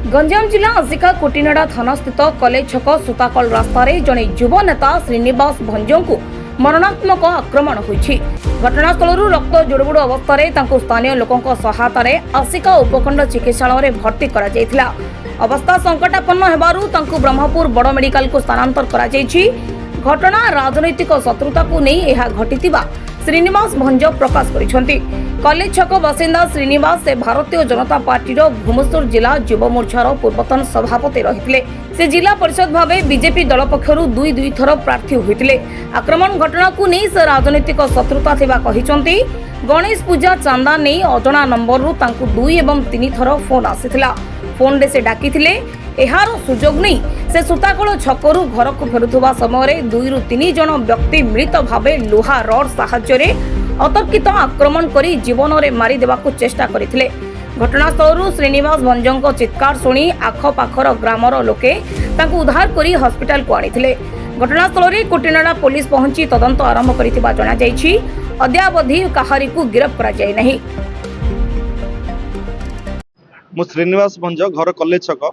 गंजाम जिला आसिका कोटिनाडा थाना स्थित कलेज छक सुताकल रास्तार जड़े युव नेता श्रीनिवास भंजों को मरणात्मक आक्रमण होइछि। घटनास्थल रक्त जुड़बुड़ अवस्था स्थानीय लोकों सहायतार आसिका उपखंड चिकित्सालय भर्ती करा जायथिला। अवस्था संकटापन्न हेबारु तांकु ब्रह्मपुर बड़ मेडिकल को स्थानांतर करा जायछि। घटना राजनैतिक शत्रुता को नहीं यह घटिथिबा श्रीनिवास भंज प्रकाश करिसेंति। कलेज छक बासिंदा श्रीनिवास से भारतीय जनता पार्टीर भुवनेश्वर जिला युव मोर्चार पूर्वतन सभापति रहिथिले। से जिला परिषद भावे बीजेपी दल पक्षरु दुई थर प्रार्थी होइतिले। आक्रमण घटना को नहीं से राजनैतिक शत्रुता थिबा कहिसेंति। गणेश पूजा चांदा नहीं अजणा नंबर रु तांकु 2 एवं 3 थर फोन आसिथिला। फोन रे से डाकिथिले। एहार सुजोग नहीं से सुताकल छकरू घर को फेरुथुबा समय 2 ରୁ 3 जन व्यक्ति मिलित भावे लुहा रड साहाय्य अतर्कित आक्रमण करी जीवन में मारी देवाकू चेष्टा करथिले। घटनास्थल श्रीनिवास भंजों चित्कार शुणी आखपाखर ग्रामर लोके तांकू उद्धार करी हॉस्पिटल को आनिथिले। घटनास्थल में कोटिनाडा पुलिस पहुंची तदंत आरंभ करिथिबा जणा जायछि। अद्यावधि काहारी को गिरफ्त करा जाय नहीं। मु श्रीनिवास भंज घर कलेज छक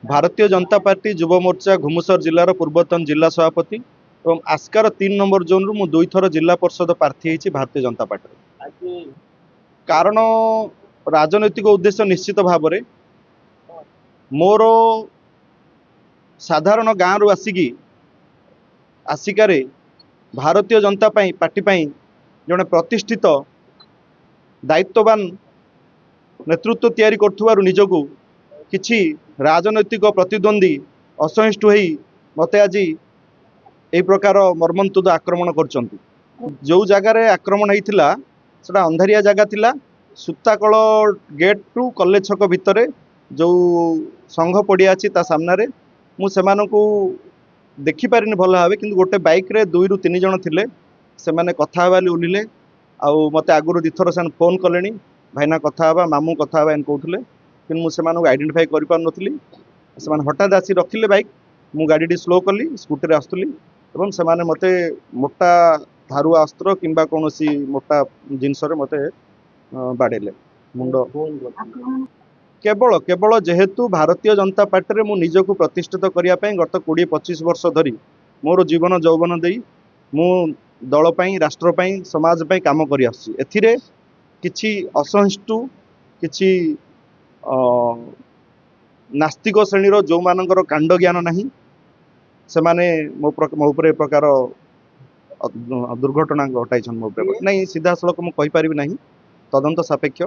भारतीय जनता पार्टी युव मोर्चा भुवनेश्वर जिलार पूर्वतन जिला सभापति और आस्कार 3 नंबर जोन रु मु 2 थर जिला परिषद प्रार्थी होइछि भारतीय जनता पार्टी। कारण राजनैतिक उद्देश्य निश्चित भाव में मोर साधारण गाँव रु आसिकार भारतीय जनता पार्टी जड़े प्रतिष्ठित दायित्ववान नेतृत्व तैयारी करथुवारु निजको किछि राजनैतिक प्रतिद्वंदी असहिष्णु होई मते आज ए प्रकार मर्मन्तुद आक्रमण करचंती। जो जगार आक्रमण होइथिला सेटा अंधारिया जगह थिला। सुताकल गेट टू कलेज छक भितर जो संघ पड़िया अछि ता सामने मु सेमानकु देखि पारिनी भल भाबे, किंतु गोटे बाइक रे 2 ରୁ 3 जन थिले। सेमाने कथा हेबाली उलिले आउ मते आगुरु दिथर से फोन कलेनी भाईना कथा हवा मामू कथा हवा एन कहूले, कि मुझे आइडेंटिफाई कर पार नथली। से हठात आसी रखिले बाइक, मु गाड़ी स्लो कली स्कूटी रे आसुली एवं से मते मोटा धारुआ अस्त्र किंबा कोनोसी मोटा जिनस मते बाड़ेले मुंड। केवल केवल जेहेतु भारतीय जनता पार्टी रे मु निजको प्रतिष्ठित करिया पई गत 20-25 वर्ष धरी मोर जीवन जौवन देई मु दल पई राष्ट्र पई समाज पई काम करि आछि। एथिरे किछि असहिष्णु किछि नास्तिक श्रेणीर जो मानकर कांड ज्ञान नहीं से माने मो उपरे प्रकार दुर्घटना घटाई मो नहीं सीधा सड़क मुझे कहीपर ना तदंत सापेक्ष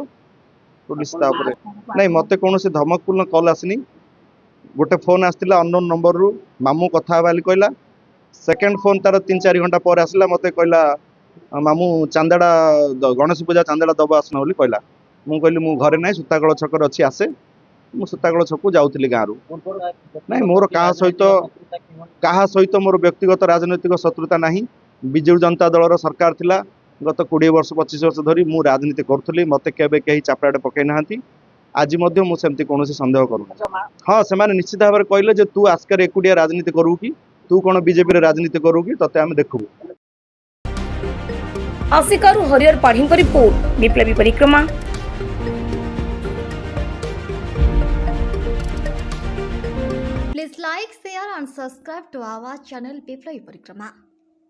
पुलिस नहीं मत कौन धमकपूर्ण कल आसनी। गोटे फोन आसला अननोन नंबर रु मामू कथा हवाली कहला। सेकेंड फोन तार 3-4 घंटा पर आसला मते कहला मामू चांदाड़ा गणेश पूजा चांदाड़ा दब आसना बोली कहला। मु कहली मु घरे ना सुताकल छक अच्छी आसे मु सुताकल छक जाऊली गाँव नहीं मोर क्या सहित मोर व्यक्तिगत राजनैतिक शत्रुता नहीं। बिजु जनता दलर सरकार थिला गत 20-25 वर्ष धरी मु राजनीति करुली। मते केबे कहीं चापड़े पकई ना आज मुझे कौन सन्देह करूँ। हाँ से निश्चित भाव में कहले जे तू आस्कार एकुटिया राजनीति करू कि तू कौन बीजेपी रे राजनीति करू कि तते आम देखू। आसिकारु हरिहर पाढ़ी रिपोर्ट विप्लवी परिक्रमा। Please like, share and subscribe to our channel Biplay Parikrama.